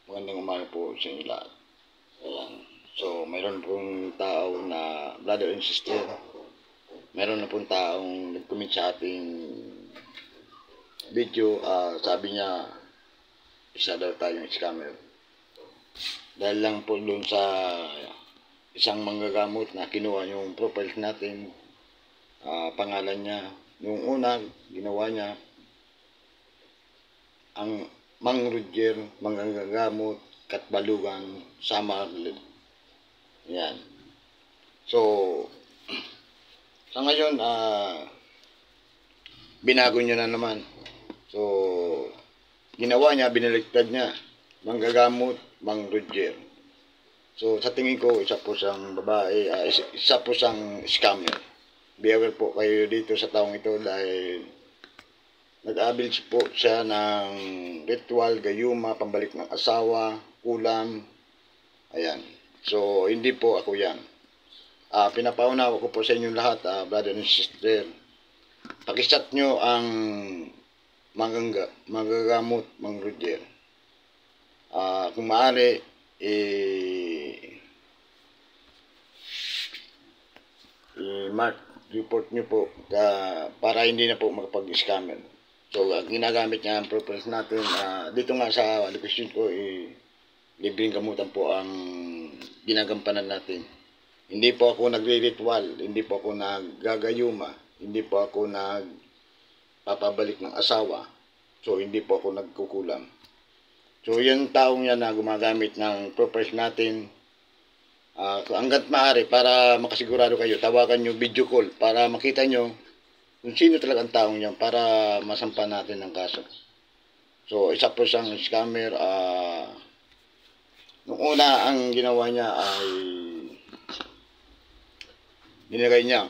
Magandang umaga po sa inyo lahat. Ayan. So, mayroon pong tao na brother and sister. Mayroon na pong taong nag-comment sa ating video. Sabi niya, isa daw tayong scammer. Dahil lang po doon sa isang manggagamot na kinuha yung profile natin, pangalan niya. Nung una, ginawa niya, ang Mang Roger, manggagamot, Katbalugan, Samarlid. Yan. So, sa ngayon, binago niya na naman. So, ginawa niya, binaliktad niya. Manggagamot, Mang Roger. So, sa tingin ko, isa po siyang babae, isa po siyang scammer. Be aware po kayo dito sa taong ito dahil nag-abil po siya ng ritual, gayuma, pambalik ng asawa, ulam. Ayan. So, hindi po ako yan. Pinapaunawa ko po sa inyo lahat, brother and sister. Pakisat nyo ang magagamot, Mang Roger. Kung maaari, i-mark report nyo po para hindi na po makapag-scammer. So, ginagamit niya ang purpose natin. Dito nga sa location ko, libreng gamutan po ang ginagampanan natin. Hindi po ako nagre-ritual, hindi po ako naggagayuma, hindi po ako nagpapabalik ng asawa. So, hindi po ako nagkukulam. So, yung taong yan na gumagamit ng purpose natin, hanggat maaari, para makasigurado kayo, tawagan nyo video call para makita nyo kung sino talaga ang taong yan para masampa natin ng kaso. So, isa po siyang scammer. Nung una, ang ginawa niya ay nilagay niya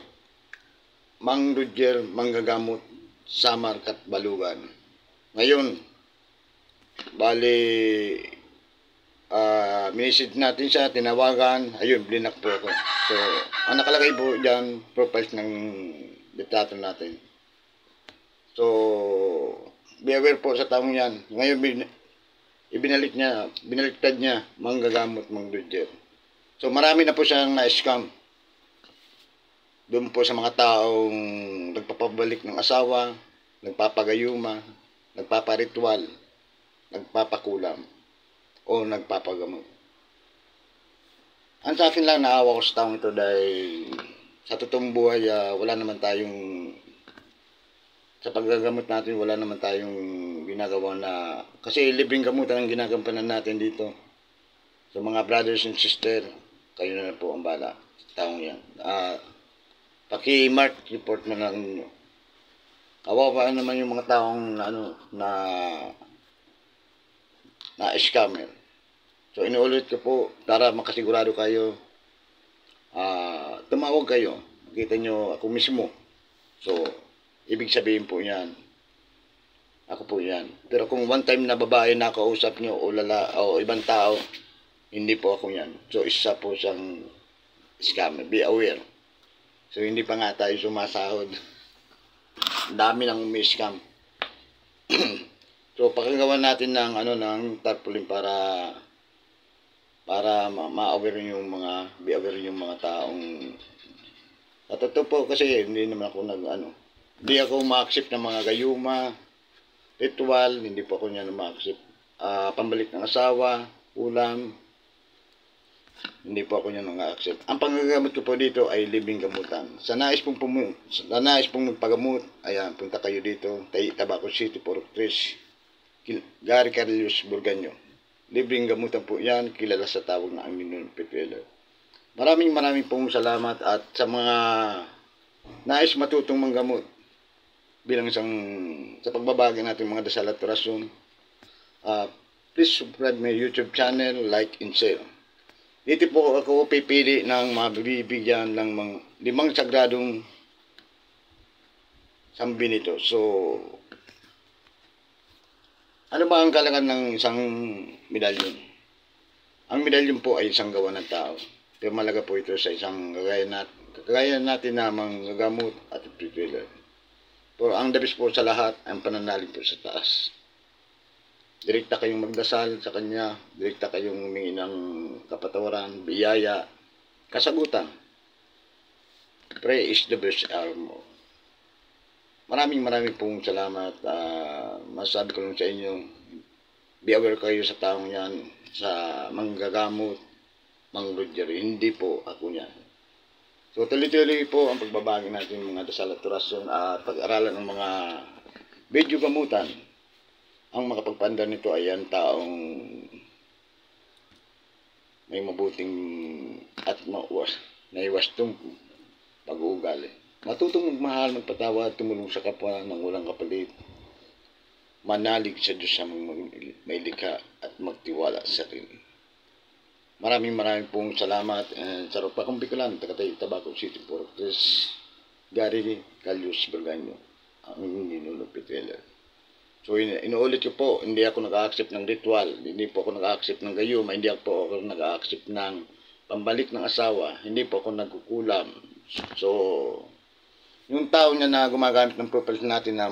Mang Roger, manggagamot, Samar, Katbalugan. Ngayon, bali, message natin siya, tinawagan, ayun, blinak po ako. So, ang nakalagay po dyan, profiles ng litrato natin. So, be aware po sa taong yan. Ngayon, binaliktad niya, manggagamot, Mang Roger. So, marami na po siyang na-scam. Doon po sa mga taong nagpapabalik ng asawa, nagpapagayuma, nagpaparitual, nagpapakulam, o nagpapagamot. Ang sa akin lang, naawa ko sa taong ito dahil sa totoong buhay, wala naman tayong, sa paggagamot natin, wala naman tayong ginagawa na, kasi libreng gamutan ang ginagampanan natin dito. So mga brothers and sisters, kayo na po ang bala sa taong yan. Paki-mark report na lang ninyo. Kawawa naman yung mga taong na scammer. So inuulit ko po para makasigurado kayo, tumawag kayo, makita nyo ako mismo. So ibig sabihin po yan, ako po yan. Pero kung one time na babae na kausap nyo o o ibang tao, hindi po ako yan. So isa po siyang scammer. Be aware. So hindi pa nga tayo sumasahod. Dami ng scam. So pakagawa natin ng ng tarpaulin para ma-aware yung mga yung mga taong totoo po, kasi hindi naman ako hindi ako ma-accept ng mga gayuma, ritual, hindi po ako niya ma-accept. Pambalik ng asawa, ulam, hindi po ako niya nang-accept. Ang panggagamot ko po dito ay libreng gamutan. Sa nais pong magpagamot, ayan, punta kayo dito, Tabaco City, Purok 3, Gary Carlos, Burganyo. Libreng gamutan po yan, kilala sa tawag na Aminon Pipila. Maraming pong salamat at sa mga nais matutong manggamot bilang isang sa pagbabagi natin mga dasal at orasyon. Please subscribe my YouTube channel, like and share. Dito po ako pipili ng mabibigyan ng mga 5 sagradong sambi nito. So, ano ba ang kalagan ng isang medalyon? Ang medalyon po ay isang gawa ng tao. Pero malaga po ito sa isang kagaya natin na manggagamot at preparer. Pero ang dabis po sa lahat, ang pananalig po sa taas. Direkta kayong magdasal sa Kanya, direkta kayong humingi ng kapatawaran, biyaya, kasagutan. Pray is the best armor. Maraming pong salamat. Masasabi ko lang sa inyo, be aware kayo sa taong yan, sa manggagamot, Roger, hindi po ako yan. So tuloy-tuloy po ang pagbabagi natin ng mga dasal at orasyon at pag-aralan ng mga video gamutan. Ang makapagpanda nito ay ang taong may mabuting at naiwastong pag-uugali. Matutong magmahal, magpatawa at tumulong sa kapwa ng walang kapalit. Manalig sa Diyos sa may likha at magtiwala sa sarili. Maraming pong salamat. Sa Ropakong Bicolan, Takatay, Tabaco City, Fortress, Gary, Calius, Berganyo, ang ninulupit Peter. So, inuulit ko po, hindi ako nag-a-accept ng ritual, hindi po ako nag-a-accept ng gayuma, hindi ako nag-a-accept ng pambalik ng asawa, hindi po ako nagkukulam. So, yung tao niya na gumagamit ng profiles natin na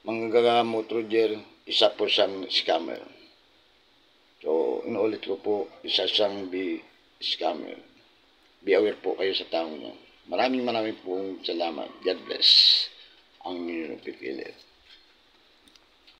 manggagamot, Roger, isa po siyang scammer. So, inuulit ko po, isa siyang scammer. Be aware po kayo sa taong niya. Maraming pong salamat. God bless. Ang inyong pipilit.